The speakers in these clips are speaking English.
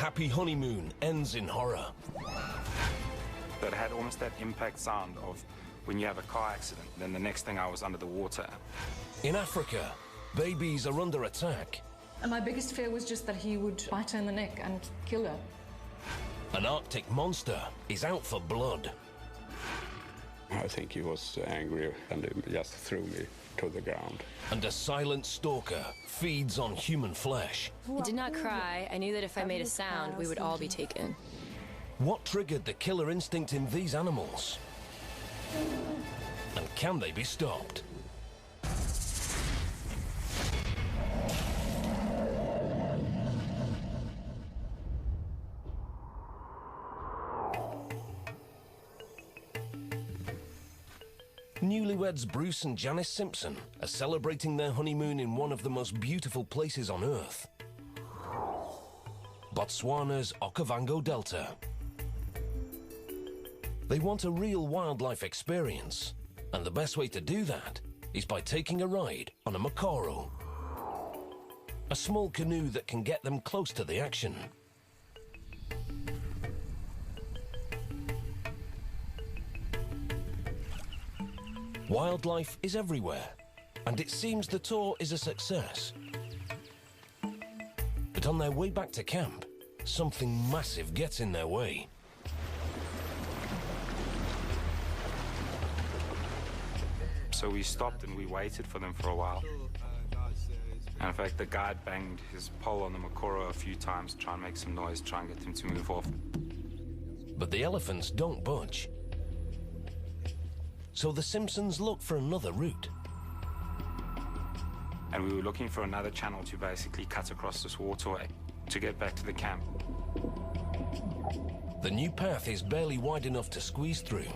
happy honeymoon ends in horror. That had almost that impact sound of when you have a car accident, then the next thing I was under the water. In Africa, babies are under attack. And my biggest fear was just that he would bite her in the neck and kill her. An Arctic monster is out for blood. I think he was angry and he just threw me to the ground. And a silent stalker feeds on human flesh. I did not cry. I knew that if I made a sound, we would all be taken. What triggered the killer instinct in these animals? And can they be stopped? Newlyweds Bruce and Janice Simpson are celebrating their honeymoon in one of the most beautiful places on Earth. Botswana's Okavango Delta. They want a real wildlife experience, and the best way to do that is by taking a ride on a Mokoro, a small canoe that can get them close to the action. Wildlife is everywhere, and it seems the tour is a success. But on their way back to camp, something massive gets in their way. So we stopped and we waited for them for a while. And in fact, the guide banged his pole on the Mokoro a few times to try and make some noise, try and get them to move off. But the elephants don't budge. So the Simpsons look for another route. And we were looking for another channel to basically cut across this waterway to get back to the camp. The new path is barely wide enough to squeeze through.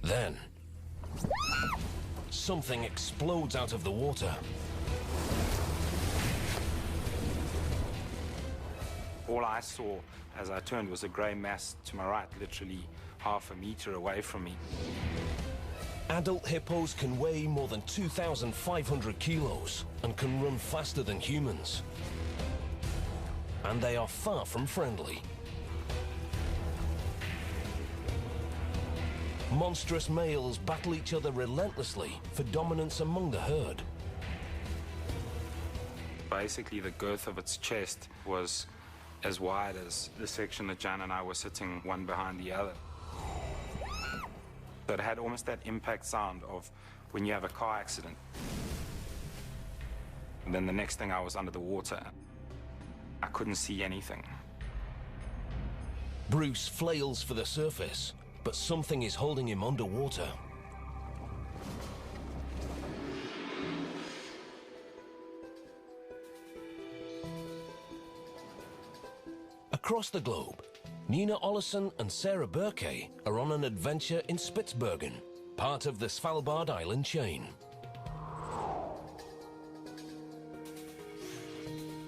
Then, something explodes out of the water. All I saw as I turned was a grey mass to my right, literally half a meter away from me. Adult hippos can weigh more than 2,500 kilos and can run faster than humans. And they are far from friendly. Monstrous males battle each other relentlessly for dominance among the herd. Basically, the girth of its chest was as wide as the section that Jan and I were sitting one behind the other. So it had almost that impact sound of when you have a car accident. And then the next thing I was under the water. I couldn't see anything. Bruce flails for the surface, but something is holding him underwater. Across the globe, Nina Ollison and Sarah Burke are on an adventure in Spitsbergen, part of the Svalbard island chain.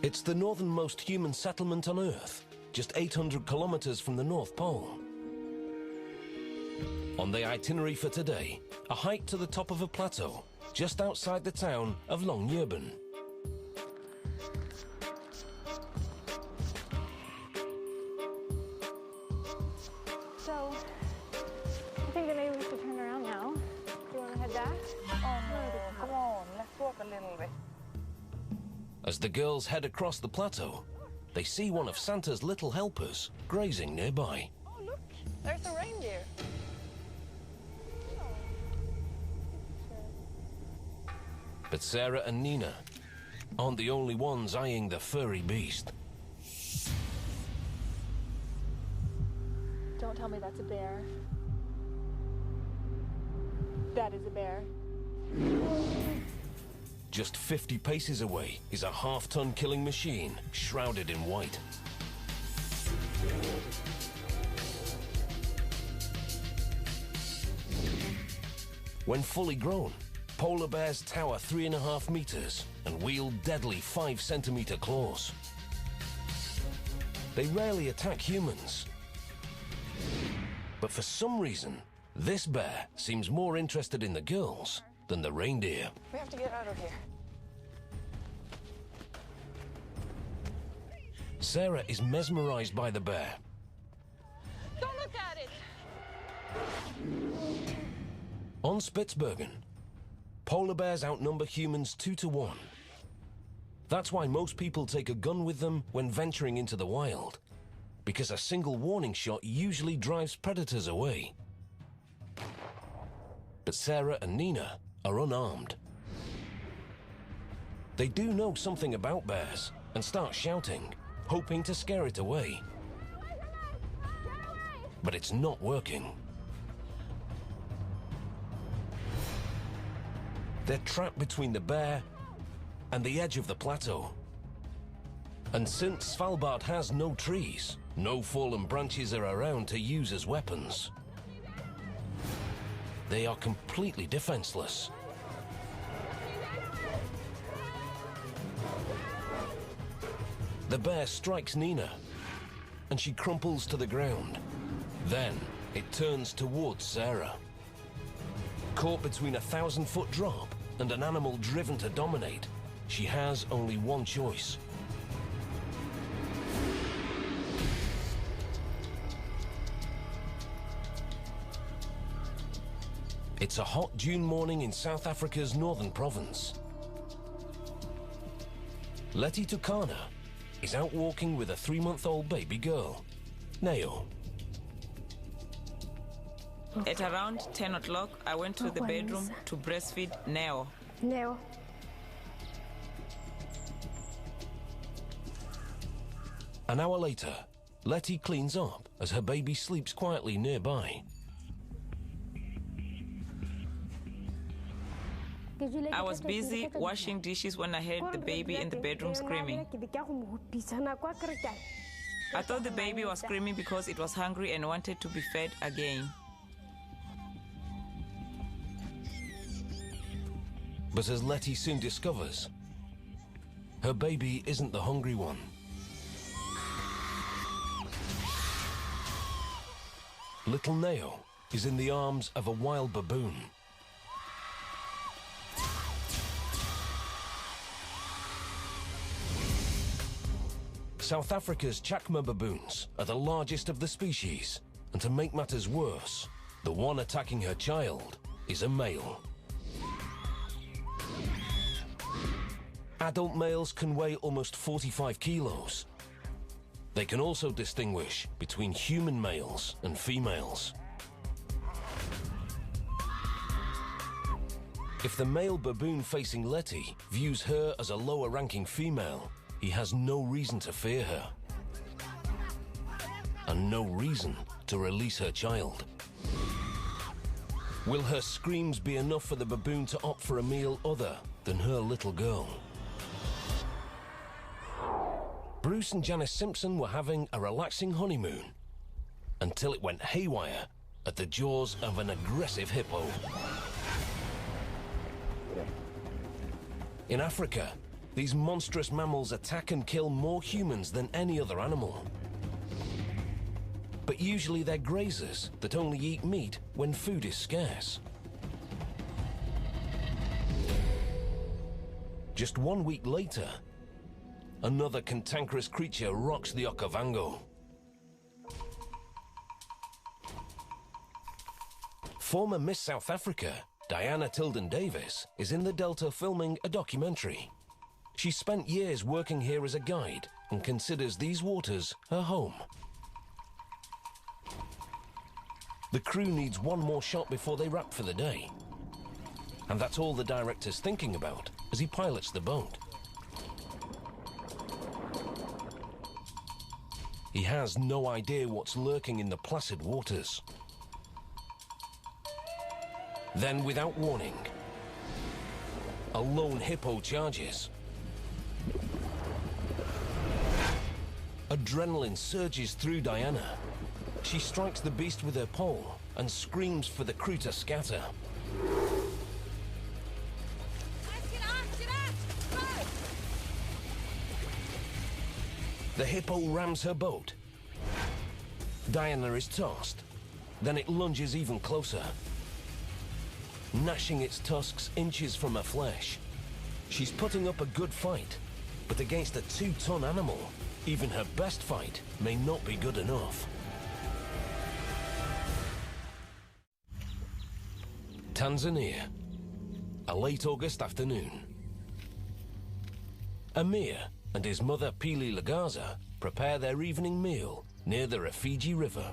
It's the northernmost human settlement on Earth, just 800 kilometers from the North Pole. On the itinerary for today, a hike to the top of a plateau, just outside the town of Longyearbyen. So, I think that maybe we should turn around now. Do you want to head back? Oh no, come on, let's walk a little bit. As the girls head across the plateau, they see one of Santa's little helpers grazing nearby. Oh look, there's a reindeer. But Sarah and Nina aren't the only ones eyeing the furry beast. Don't tell me that's a bear. That is a bear. Just 50 paces away is a half-ton killing machine shrouded in white. When fully grown, polar bears tower 3.5 meters and wield deadly 5-centimeter claws. They rarely attack humans. But for some reason, this bear seems more interested in the girls than the reindeer. We have to get out of here. Sarah is mesmerized by the bear. Don't look at it! On Spitsbergen, polar bears outnumber humans 2 to 1. That's why most people take a gun with them when venturing into the wild, because a single warning shot usually drives predators away. But Sarah and Nina are unarmed. They do know something about bears and start shouting, hoping to scare it away. But it's not working. They're trapped between the bear and the edge of the plateau. And since Svalbard has no trees, no fallen branches are around to use as weapons. They are completely defenseless. The bear strikes Nina, and she crumples to the ground. Then it turns towards Sarah. Caught between a 1,000-foot drop and an animal driven to dominate, she has only one choice. It's a hot June morning in South Africa's northern province. Letty Tukana is out walking with a 3-month-old baby girl, Neo. At around 10 o'clock, I went to the bedroom to breastfeed Neo. Neo. An hour later, Letty cleans up as her baby sleeps quietly nearby. I was busy washing dishes when I heard the baby in the bedroom screaming. I thought the baby was screaming because it was hungry and wanted to be fed again. But as Letty soon discovers, her baby isn't the hungry one. Little Neo is in the arms of a wild baboon. South Africa's Chacma baboons are the largest of the species, and to make matters worse, the one attacking her child is a male. Adult males can weigh almost 45 kilos. They can also distinguish between human males and females. If the male baboon facing Letty views her as a lower-ranking female, he has no reason to fear her. And no reason to release her child. Will her screams be enough for the baboon to opt for a meal other than her little girl? Bruce and Janice Simpson were having a relaxing honeymoon until it went haywire at the jaws of an aggressive hippo. In Africa, these monstrous mammals attack and kill more humans than any other animal. But usually they're grazers that only eat meat when food is scarce. Just 1 week later, another cantankerous creature rocks the Okavango. Former Miss South Africa, Diana Tilden Davis, is in the Delta filming a documentary. She spent years working here as a guide and considers these waters her home. The crew needs one more shot before they wrap for the day. And that's all the director's thinking about as he pilots the boat. He has no idea what's lurking in the placid waters. Then, without warning, a lone hippo charges. Adrenaline surges through Diana. She strikes the beast with her pole and screams for the crew to scatter. The hippo rams her boat. Diana is tossed. Then it lunges even closer. gnashing its tusks inches from her flesh. She's putting up a good fight, but against a 2-ton animal, even her best fight may not be good enough. Tanzania, a late August afternoon. Amir and his mother Pili Lagaza prepare their evening meal near the Rufiji River.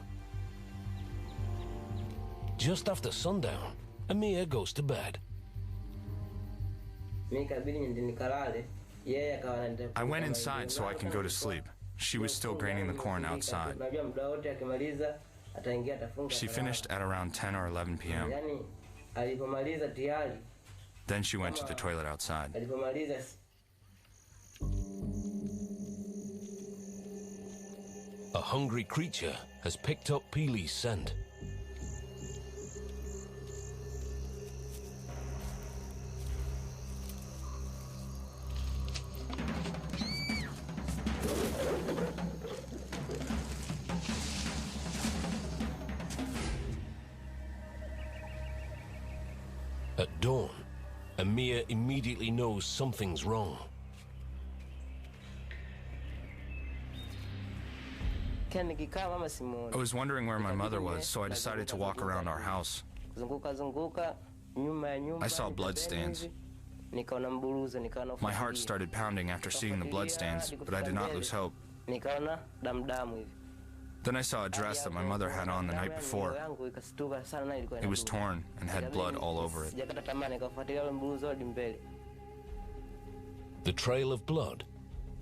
Just after sundown, Amir goes to bed. I went inside so I can go to sleep. She was still graining the corn outside. She finished at around 10 or 11 p.m. Then she went to the toilet outside. A hungry creature has picked up Pili's scent. At dawn, Amir immediately knows something's wrong. I was wondering where my mother was, so I decided to walk around our house. I saw bloodstains. My heart started pounding after seeing the bloodstains, but I did not lose hope. Then I saw a dress that my mother had on the night before. It was torn and had blood all over it. The trail of blood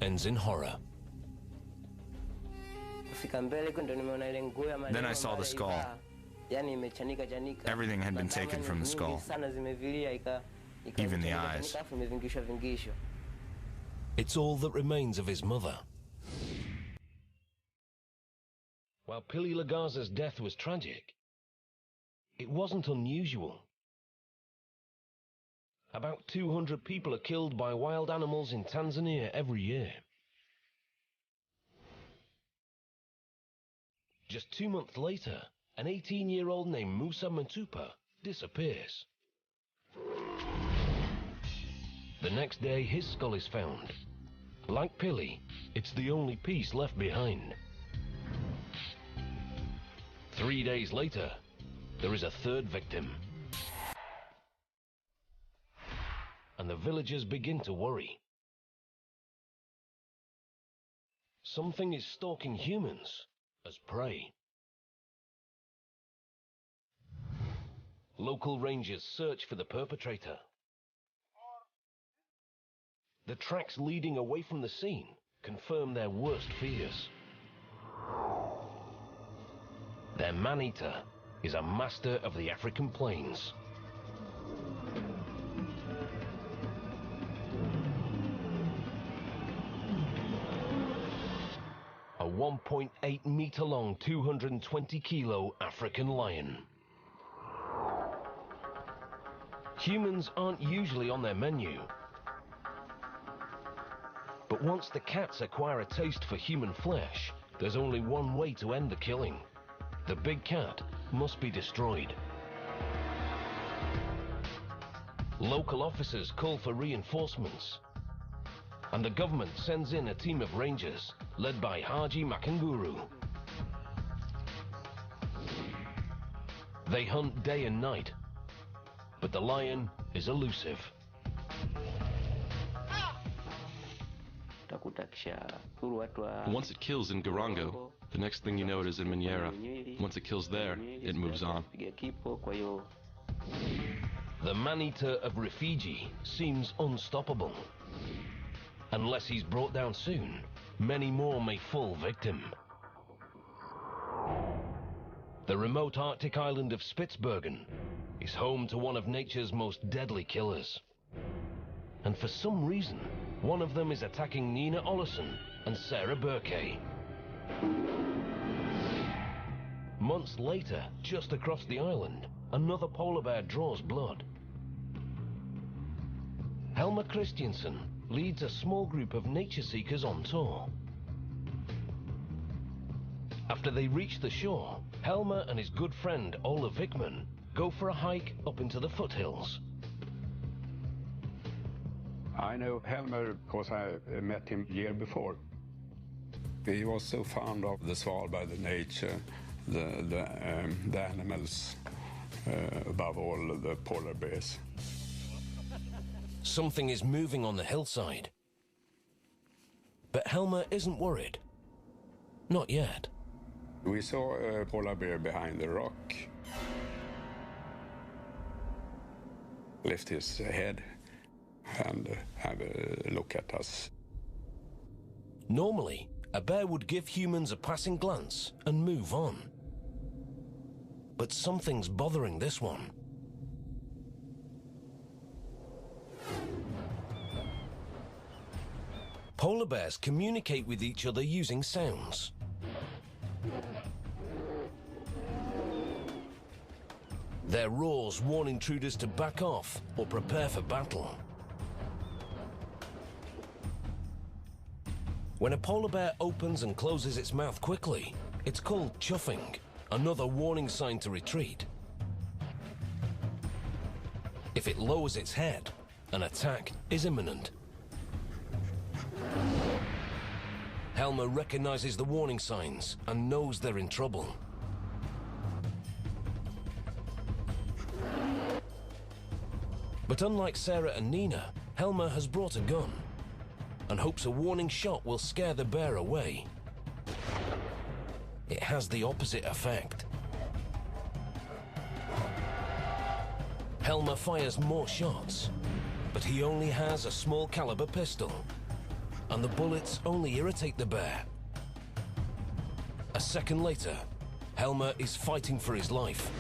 ends in horror. Then I saw the skull. Everything had been taken from the skull, even the eyes. It's all that remains of his mother. While Pili Lagaza's death was tragic, it wasn't unusual. About 200 people are killed by wild animals in Tanzania every year. Just 2 months later, an 18-year-old named Musa Matupa disappears. The next day, his skull is found. Like Pili, it's the only piece left behind. 3 days later, there is a third victim. And the villagers begin to worry. Something is stalking humans as prey. Local rangers search for the perpetrator. The tracks leading away from the scene confirm their worst fears. Their man-eater is a master of the African plains. A 1.8 meter long, 220 kilo African lion. Humans aren't usually on their menu. But once the cats acquire a taste for human flesh, there's only one way to end the killing. The big cat must be destroyed. Local officers call for reinforcements, and the government sends in a team of rangers led by Haji Makanguru. They hunt day and night, but the lion is elusive. Once it kills in Garango, the next thing you know it is in Manyara. Once it kills there, it moves on. The man-eater of Rufiji seems unstoppable. Unless he's brought down soon, many more may fall victim. The remote Arctic island of Spitsbergen is home to one of nature's most deadly killers. And for some reason, one of them is attacking Nina Ollison and Sarah Burkay. Months later, just across the island, another polar bear draws blood. Helma Christiansen leads a small group of nature seekers on tour. After they reach the shore, Helma and his good friend Ola Vickman go for a hike up into the foothills. I know Helmer because I met him year before. He was so fond of the Svalbard, the nature, the animals, above all the polar bears. Something is moving on the hillside. But Helmer isn't worried. Not yet. We saw a polar bear behind the rock. Lift his head and have a look at us. Normally, a bear would give humans a passing glance and move on. But something's bothering this one. Polar bears communicate with each other using sounds. Their roars warn intruders to back off or prepare for battle. When a polar bear opens and closes its mouth quickly, it's called chuffing, another warning sign to retreat. If it lowers its head, an attack is imminent. Helmer recognizes the warning signs and knows they're in trouble. But unlike Sarah and Nina, Helmer has brought a gun and hopes a warning shot will scare the bear away. It has the opposite effect. Helmer fires more shots, but he only has a small caliber pistol, and the bullets only irritate the bear. A second later, Helmer is fighting for his life.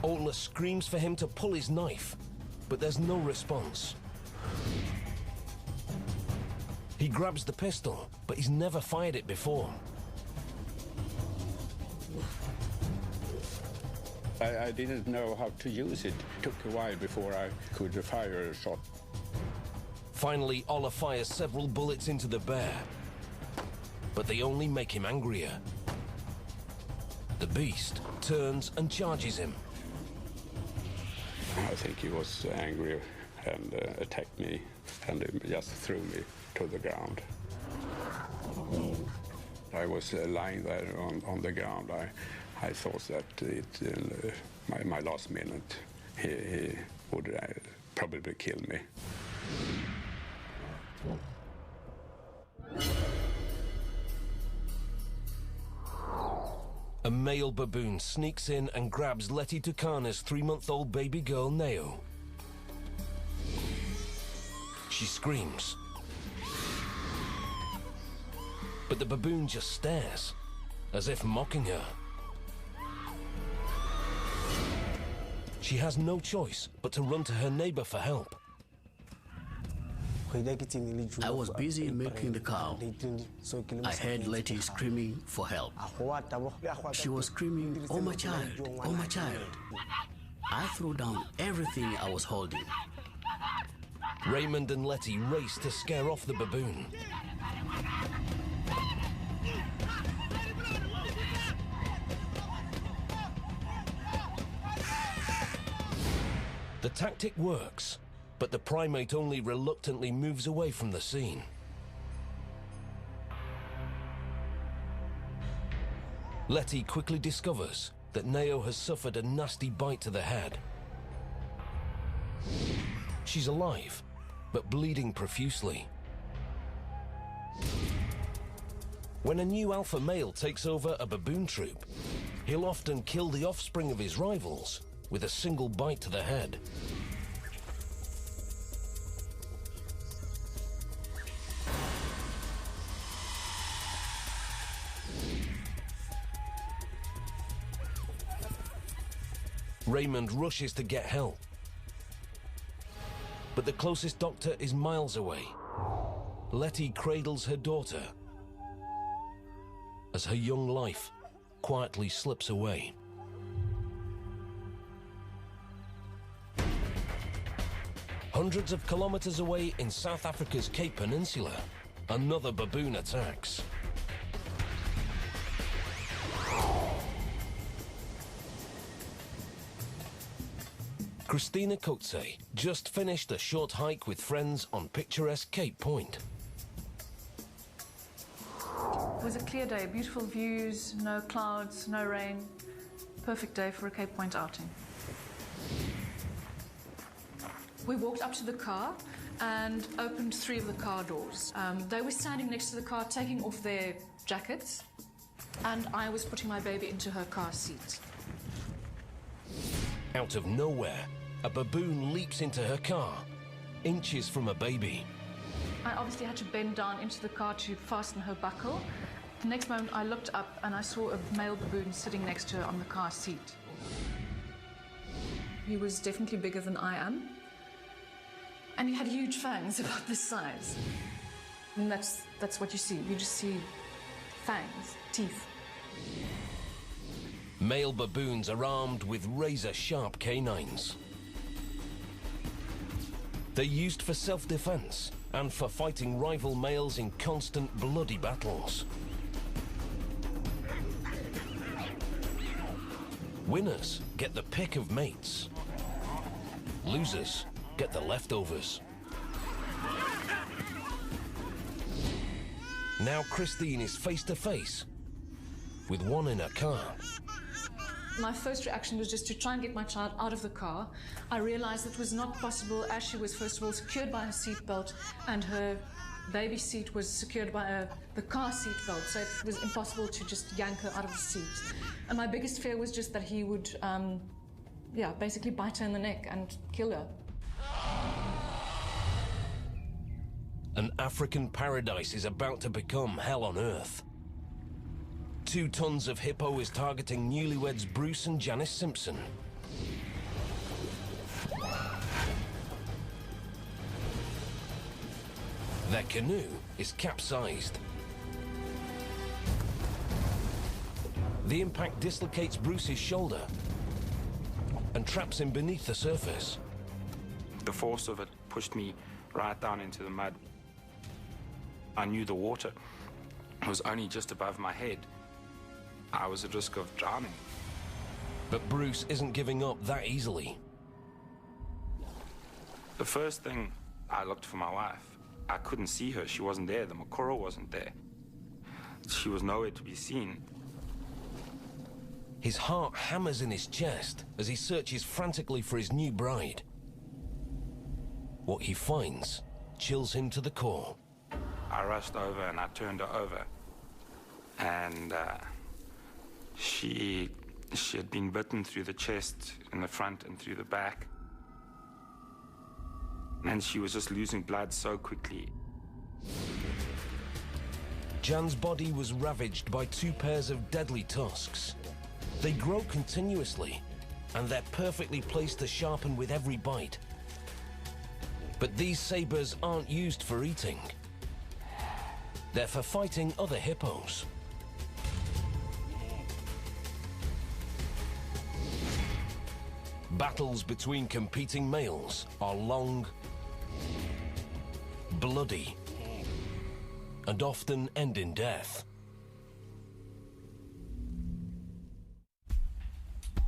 Altler screams for him to pull his knife, but there's no response. He grabs the pistol, but he's never fired it before. I didn't know how to use it. It took a while before I could fire a shot. Finally, Ola fires several bullets into the bear, but they only make him angrier. The beast turns and charges him. I think he was angry and attacked me and just threw me to the ground. I was lying there on the ground. I thought that in my last minute he would probably kill me. A male baboon sneaks in and grabs Letty Tukana's 3-month-old baby girl, Neo. She screams. But the baboon just stares, as if mocking her. She has no choice but to run to her neighbor for help. I was busy milking the cow. I heard Letty screaming for help. She was screaming, "Oh my child, oh my child." I threw down everything I was holding. Raymond and Letty race to scare off the baboon. The tactic works, but the primate only reluctantly moves away from the scene. Letty quickly discovers that Neo has suffered a nasty bite to the head. She's alive, but bleeding profusely. When a new alpha male takes over a baboon troop, he'll often kill the offspring of his rivals with a single bite to the head. Raymond rushes to get help, but the closest doctor is miles away. Letty cradles her daughter as her young life quietly slips away. Her Hundreds of kilometers away in South Africa's Cape Peninsula, another baboon attacks. Christina Kotze just finished a short hike with friends on picturesque Cape Point. It was a clear day, beautiful views, no clouds, no rain. Perfect day for a Cape Point outing. We walked up to the car and opened 3 of the car doors. They were standing next to the car, taking off their jackets, and I was putting my baby into her car seat. Out of nowhere, a baboon leaps into her car, inches from a baby. I obviously had to bend down into the car to fasten her buckle. The next moment I looked up and I saw a male baboon sitting next to her on the car seat. He was definitely bigger than I am. And he had huge fangs about this size. And that's what you see. You just see fangs, teeth. Male baboons are armed with razor-sharp canines. They're used for self-defense and for fighting rival males in constant bloody battles. Winners get the pick of mates. Losers get the leftovers. Now Christine is face to face with one in her car. My first reaction was just to try and get my child out of the car. I realized it was not possible as she was, first of all, secured by her seatbelt and her baby seat was secured by the car seat belt, so it was impossible to just yank her out of the seat. And my biggest fear was just that he would, basically bite her in the neck and kill her. An African paradise is about to become hell on earth. 2 tons of hippo is targeting newlyweds Bruce and Janice Simpson. Their canoe is capsized. The impact dislocates Bruce's shoulder and traps him beneath the surface. The force of it pushed me right down into the mud. I knew the water was only just above my head. I was at risk of drowning. But Bruce isn't giving up that easily. The first thing, I looked for my wife. I couldn't see her. She wasn't there. The Mokoro wasn't there. She was nowhere to be seen. His heart hammers in his chest as he searches frantically for his new bride. What he finds chills him to the core. I rushed over and I turned her over. And she had been bitten through the chest, in the front and through the back. And she was just losing blood so quickly. Jan's body was ravaged by 2 pairs of deadly tusks. They grow continuously, and they're perfectly placed to sharpen with every bite. But these sabers aren't used for eating. They're for fighting other hippos. Battles between competing males are long, bloody, and often end in death.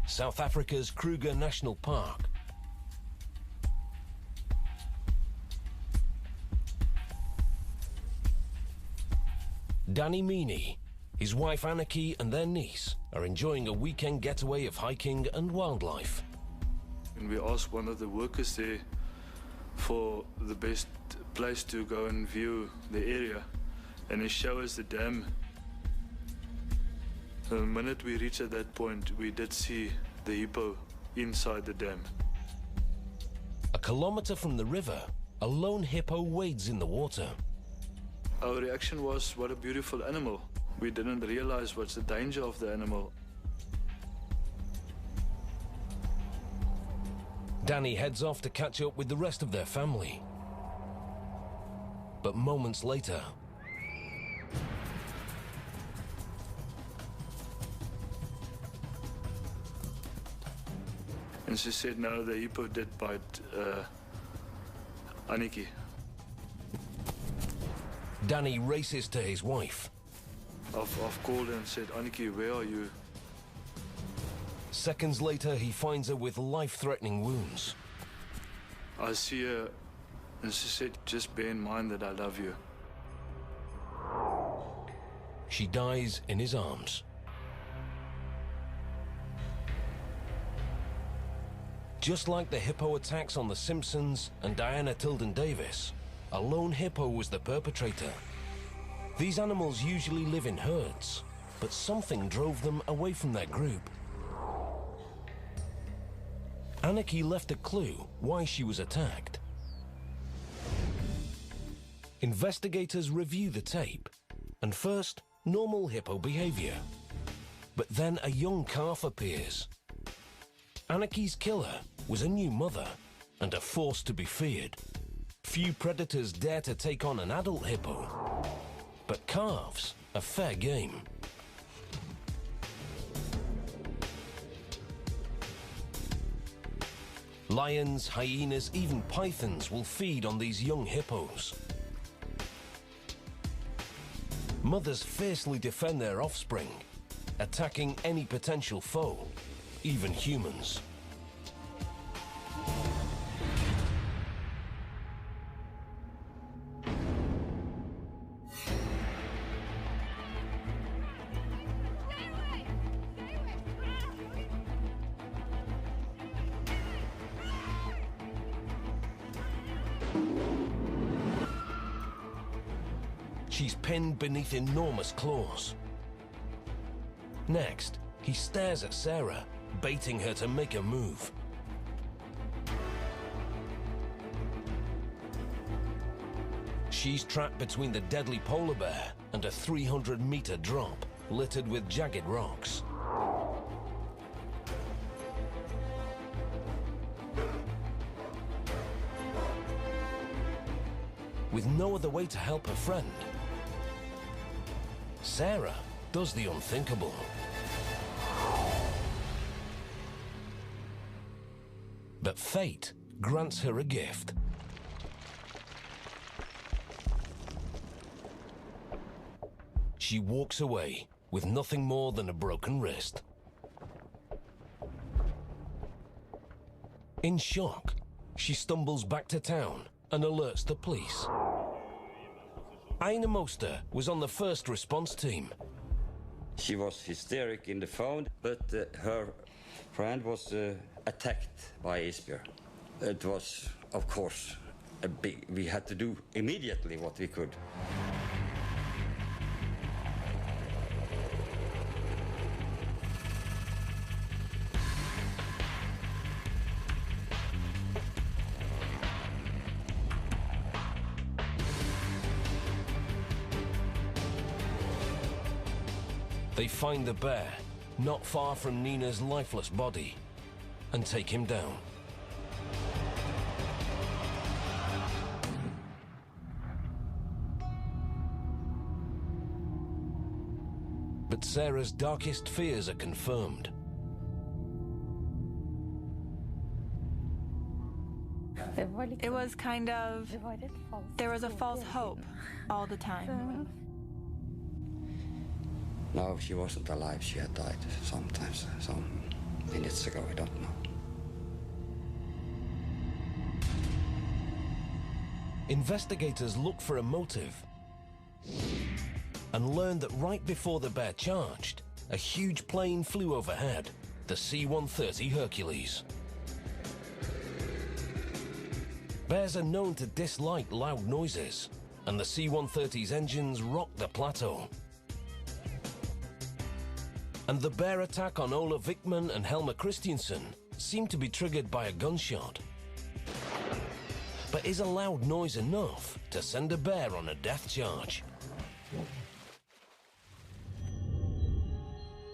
South Africa's Kruger National Park. Danny Meany, his wife Anneke and their niece are enjoying a weekend getaway of hiking and wildlife. And we asked one of the workers there for the best place to go and view the area, and he showed us the dam. The minute we reached at that point, we did see the hippo inside the dam. A kilometer from the river, a lone hippo wades in the water. Our reaction was, what a beautiful animal. We didn't realize what's the danger of the animal. Danny heads off to catch up with the rest of their family. But moments later, and she said, no, the hippo did bite Aniki. Danny races to his wife. I've called and said, Aniki, where are you? Seconds later, he finds her with life-threatening wounds. I see her, and she said, just bear in mind that I love you. She dies in his arms. Just like the hippo attacks on The Simpsons and Diana Tilden Davis, a lone hippo was the perpetrator. These animals usually live in herds, but something drove them away from their group. Aniki left a clue why she was attacked. Investigators review the tape, and first, normal hippo behavior. But then a young calf appears. Aniki's killer was a new mother and a force to be feared. Few predators dare to take on an adult hippo, but calves are fair game. Lions, hyenas, even pythons will feed on these young hippos. Mothers fiercely defend their offspring, attacking any potential foe, even humans. She's pinned beneath enormous claws. Next, he stares at Sarah, baiting her to make a move. She's trapped between the deadly polar bear and a 300-meter drop, littered with jagged rocks. With no other way to help her friend, Sarah does the unthinkable. But fate grants her a gift. She walks away with nothing more than a broken wrist. In shock, she stumbles back to town and alerts the police. Aina Moster was on the first response team. She was hysteric in the phone, but her friend was attacked by Isbjörn. It was, of course, we had to do immediately what we could. They find the bear, not far from Nina's lifeless body, and take him down. But Sarah's darkest fears are confirmed. It was kind of... there was a false hope all the time. No, she wasn't alive. She had died sometimes, some minutes ago, I don't know. Investigators look for a motive and learn that right before the bear charged, a huge plane flew overhead, the C-130 Hercules. Bears are known to dislike loud noises, and the C-130's engines rocked the plateau. And the bear attack on Ola Vickman and Helmer Christiansen seemed to be triggered by a gunshot. But is a loud noise enough to send a bear on a death charge?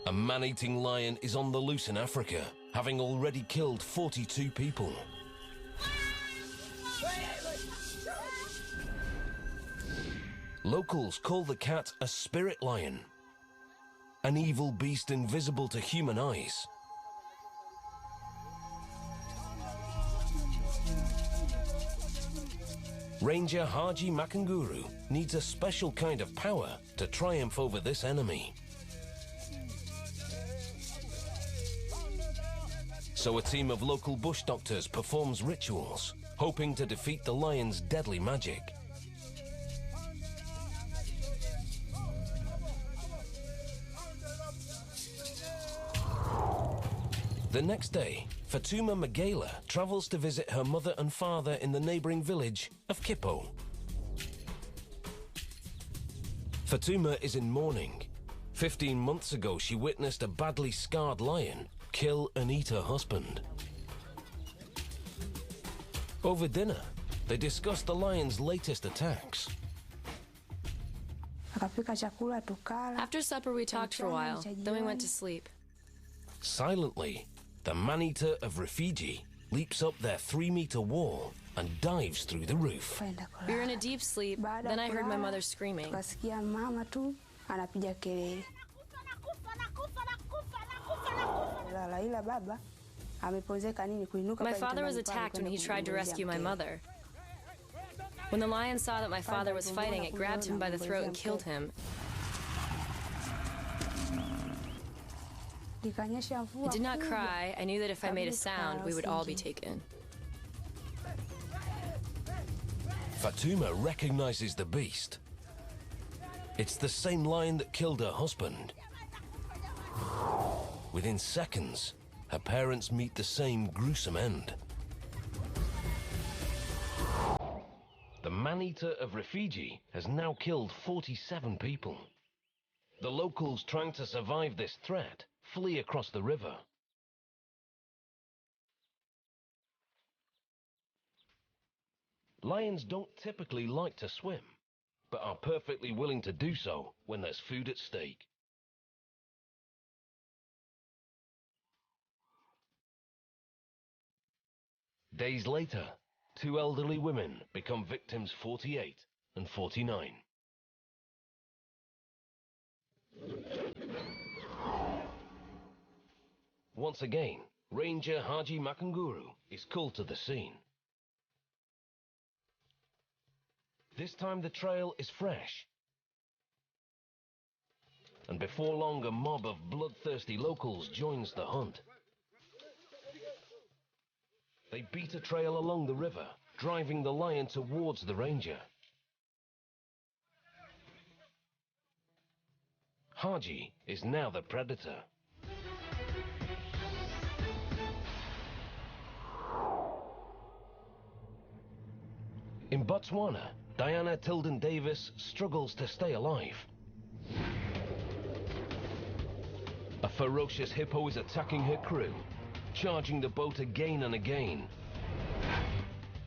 A man-eating lion is on the loose in Africa, having already killed 42 people. Locals call the cat a spirit lion, an evil beast invisible to human eyes. Ranger Haji Makanguru needs a special kind of power to triumph over this enemy. So a team of local bush doctors performs rituals, hoping to defeat the lion's deadly magic. The next day, Fatuma Magela travels to visit her mother and father in the neighboring village of Kippo. Fatuma is in mourning. 15 months ago, she witnessed a badly scarred lion kill and eat her husband. Over dinner, they discussed the lion's latest attacks. After supper, we talked for a while, then we went to sleep. Silently, the man-eater of Rufiji leaps up their 3-meter wall and dives through the roof. We were in a deep sleep, then I heard my mother screaming. My father was attacked when he tried to rescue my mother. When the lion saw that my father was fighting, it grabbed him by the throat and killed him. I did not cry. I knew that if I made a sound, we would all be taken. Fatuma recognizes the beast. It's the same lion that killed her husband. Within seconds, her parents meet the same gruesome end. The man-eater of Rufiji has now killed 47 people. The locals trying to survive this threat flee across the river. Lions don't typically like to swim, but are perfectly willing to do so when there's food at stake. Days later, 2 elderly women become victims 48 and 49. Once again, Ranger Haji Makanguru is called to the scene. This time the trail is fresh. And before long, a mob of bloodthirsty locals joins the hunt. They beat a trail along the river, driving the lion towards the ranger. Haji is now the predator. In Botswana, Diana Tilden Davis struggles to stay alive. A ferocious hippo is attacking her crew, charging the boat again and again,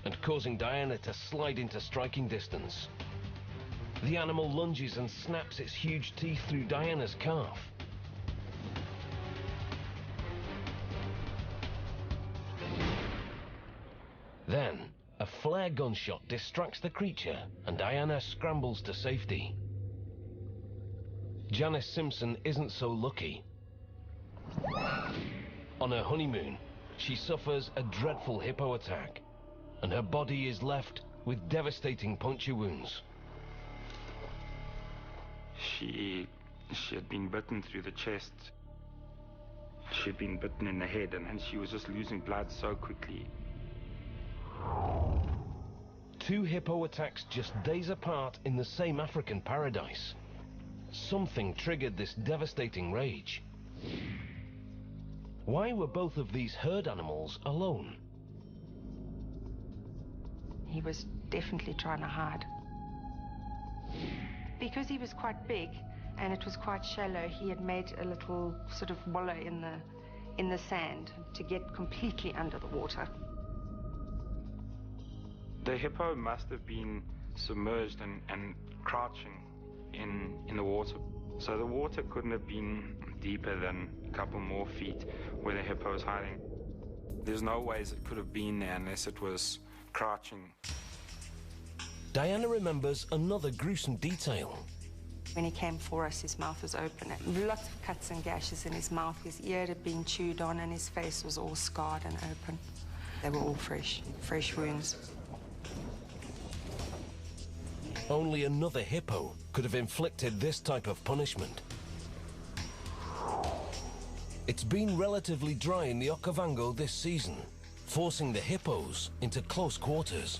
and causing Diana to slide into striking distance. The animal lunges and snaps its huge teeth through Diana's calf. Then, a flare gunshot distracts the creature and Diana scrambles to safety. Janice Simpson isn't so lucky. On her honeymoon, she suffers a dreadful hippo attack, and her body is left with devastating puncture wounds. She had been bitten through the chest. She had been bitten in the head, and she was just losing blood so quickly. 2 hippo attacks just days apart in the same African paradise. Something triggered this devastating rage. Why were both of these herd animals alone? He was definitely trying to hide. Because he was quite big and it was quite shallow, he had made a little sort of wallow in the sand to get completely under the water. The hippo must have been submerged and crouching in the water. So the water couldn't have been deeper than a couple more feet where the hippo was hiding. There's no ways it could have been there unless it was crouching. Diana remembers another gruesome detail. When he came for us, his mouth was open. Lots of cuts and gashes in his mouth. His ear had been chewed on and his face was all scarred and open. They were all fresh wounds. Only another hippo could have inflicted this type of punishment. It's been relatively dry in the Okavango this season, forcing the hippos into close quarters.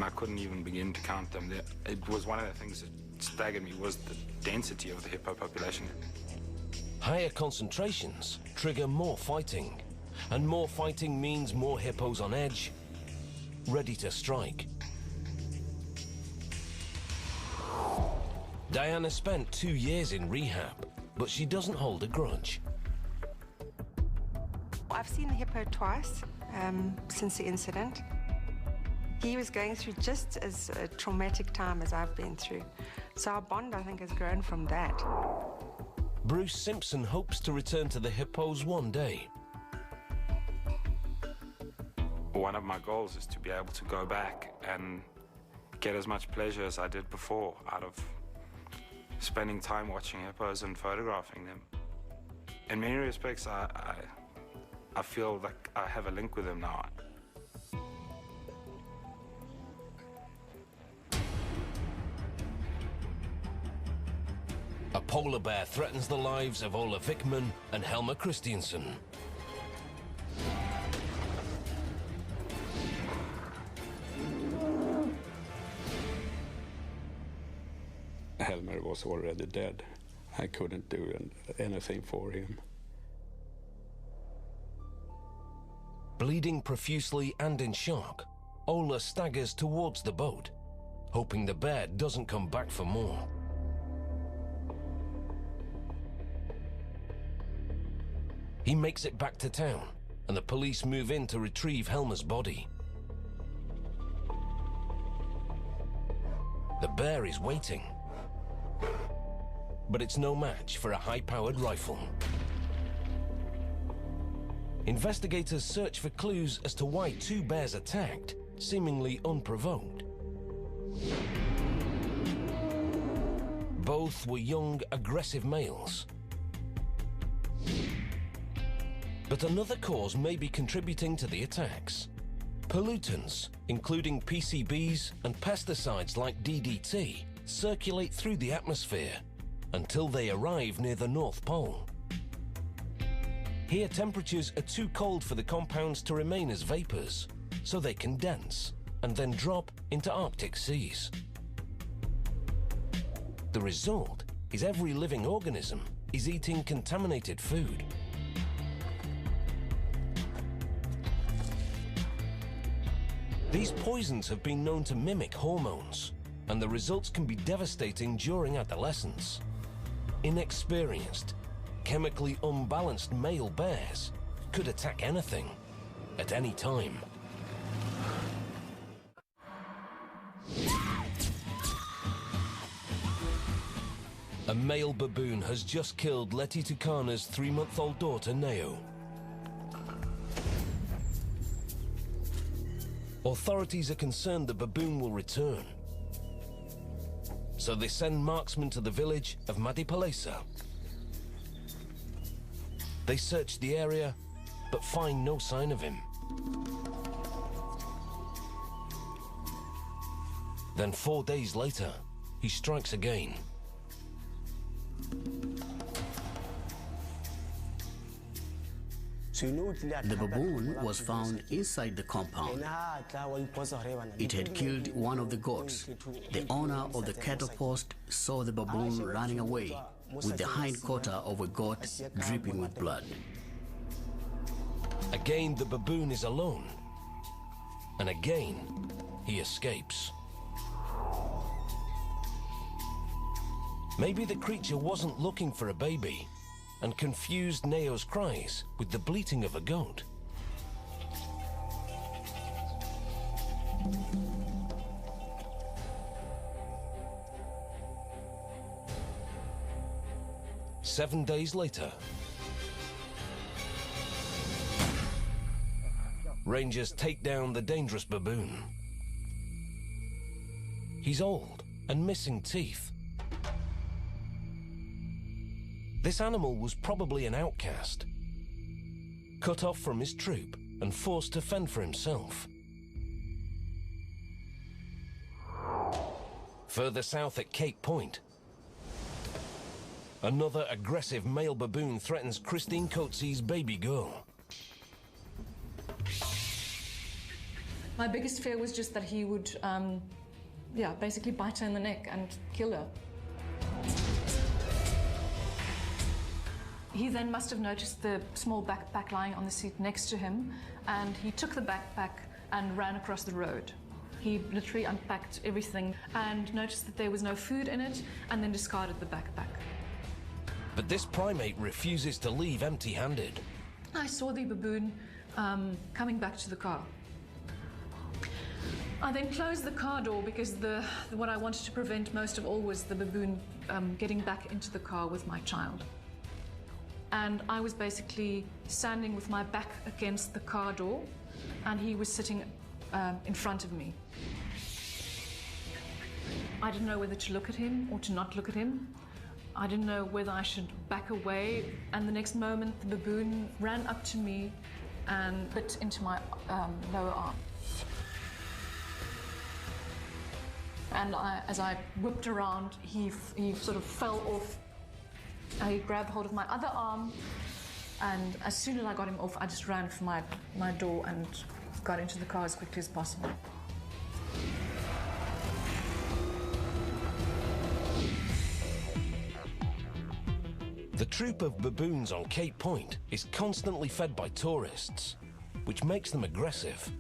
I couldn't even begin to count them. It was one of the things that staggered me was the density of the hippo population. Higher concentrations trigger more fighting, and more fighting means more hippos on edge, ready to strike. Diana spent 2 years in rehab, but she doesn't hold a grudge. I've seen the hippo twice since the incident. He was going through just as a traumatic time as I've been through. So our bond, I think, has grown from that. Bruce Simpson hopes to return to the hippos one day. One of my goals is to be able to go back and get as much pleasure as I did before out of spending time watching hippos and photographing them. In many respects, I feel like I have a link with them now. A polar bear threatens the lives of Ola Vickman and Helmer Christiansen. Helmer was already dead. I couldn't do anything for him. Bleeding profusely and in shock, Ola staggers towards the boat, hoping the bear doesn't come back for more. He makes it back to town, and the police move in to retrieve Helmer's body. The bear is waiting, but it's no match for a high-powered rifle. Investigators search for clues as to why 2 bears attacked, seemingly unprovoked. Both were young, aggressive males. But another cause may be contributing to the attacks. Pollutants, including PCBs and pesticides like DDT, circulate through the atmosphere until they arrive near the North Pole. Here, temperatures are too cold for the compounds to remain as vapors, so they condense and then drop into Arctic seas. The result is every living organism is eating contaminated food. These poisons have been known to mimic hormones, and the results can be devastating during adolescence. Inexperienced, chemically unbalanced male bears could attack anything, at any time. A male baboon has just killed Letty Tukana's 3-month-old daughter, Neo. Authorities are concerned the baboon will return, so they send marksmen to the village of Madipalesa. They search the area, but find no sign of him. Then 4 days later, he strikes again. The baboon was found inside the compound. It had killed one of the goats. The owner of the cattle post saw the baboon running away with the hind quarter of a goat dripping with blood. Again, the baboon is alone. And again, he escapes. Maybe the creature wasn't looking for a baby and confused Neo's cries with the bleating of a goat. Seven days later, rangers take down the dangerous baboon. He's old and missing teeth. This animal was probably an outcast, cut off from his troop and forced to fend for himself. Further south at Cape Point, another aggressive male baboon threatens Christine Coetzee's baby girl. My biggest fear was just that he would, basically bite her in the neck and kill her. He then must have noticed the small backpack lying on the seat next to him, and he took the backpack and ran across the road. He literally unpacked everything and noticed that there was no food in it, and then discarded the backpack. But this primate refuses to leave empty-handed. I saw the baboon coming back to the car. I then closed the car door because what I wanted to prevent most of all was the baboon getting back into the car with my child. And I was basically standing with my back against the car door, and he was sitting in front of me. I didn't know whether to look at him or to not look at him. I didn't know whether I should back away, and the next moment the baboon ran up to me and bit into my lower arm. And as I whipped around, he sort of fell off. I grabbed hold of my other arm, and as soon as I got him off, I just ran for my door and got into the car as quickly as possible. The troop of baboons on Cape Point is constantly fed by tourists, which makes them aggressive.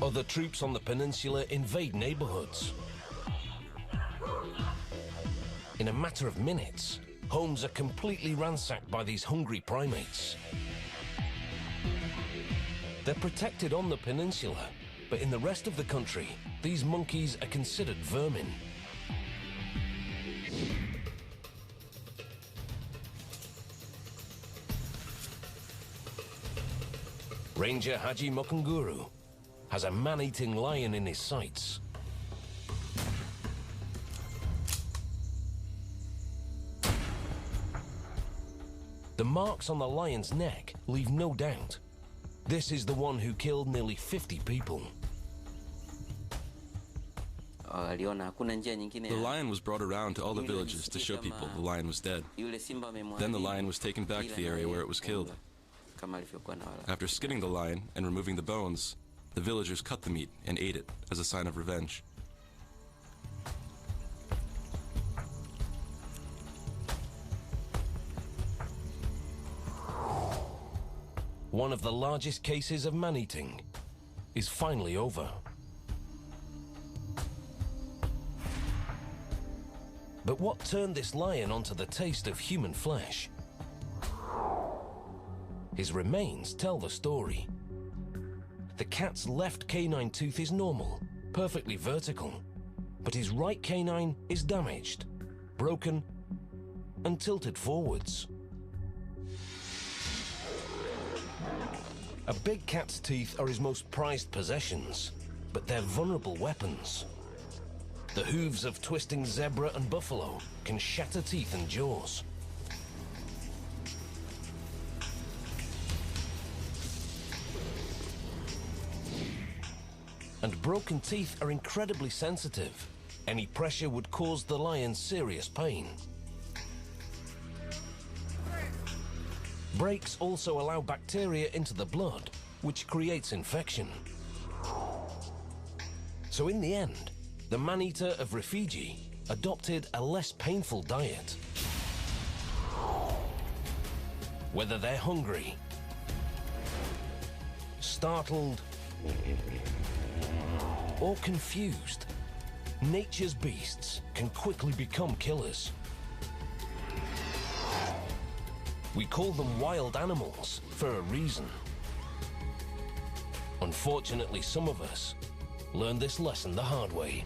Other troops on the peninsula invade neighborhoods. In a matter of minutes, homes are completely ransacked by these hungry primates. They're protected on the peninsula, but in the rest of the country, these monkeys are considered vermin. Ranger Haji Mokunguru has a man-eating lion in his sights. The marks on the lion's neck leave no doubt. This is the one who killed nearly 50 people. The lion was brought around to all the villages to show people the lion was dead. Then the lion was taken back to the area where it was killed. After skinning the lion and removing the bones, the villagers cut the meat and ate it as a sign of revenge. One of the largest cases of man-eating is finally over. But what turned this lion onto the taste of human flesh? His remains tell the story. The cat's left canine tooth is normal, perfectly vertical, but his right canine is damaged, broken, and tilted forwards. A big cat's teeth are his most prized possessions, but they're vulnerable weapons. The hooves of twisting zebra and buffalo can shatter teeth and jaws. And broken teeth are incredibly sensitive. Any pressure would cause the lion serious pain. Breaks also allow bacteria into the blood, which creates infection. So in the end, the man-eater of Rufiji adopted a less painful diet. Whether they're hungry, startled, or confused, nature's beasts can quickly become killers. We call them wild animals for a reason. Unfortunately, some of us learned this lesson the hard way.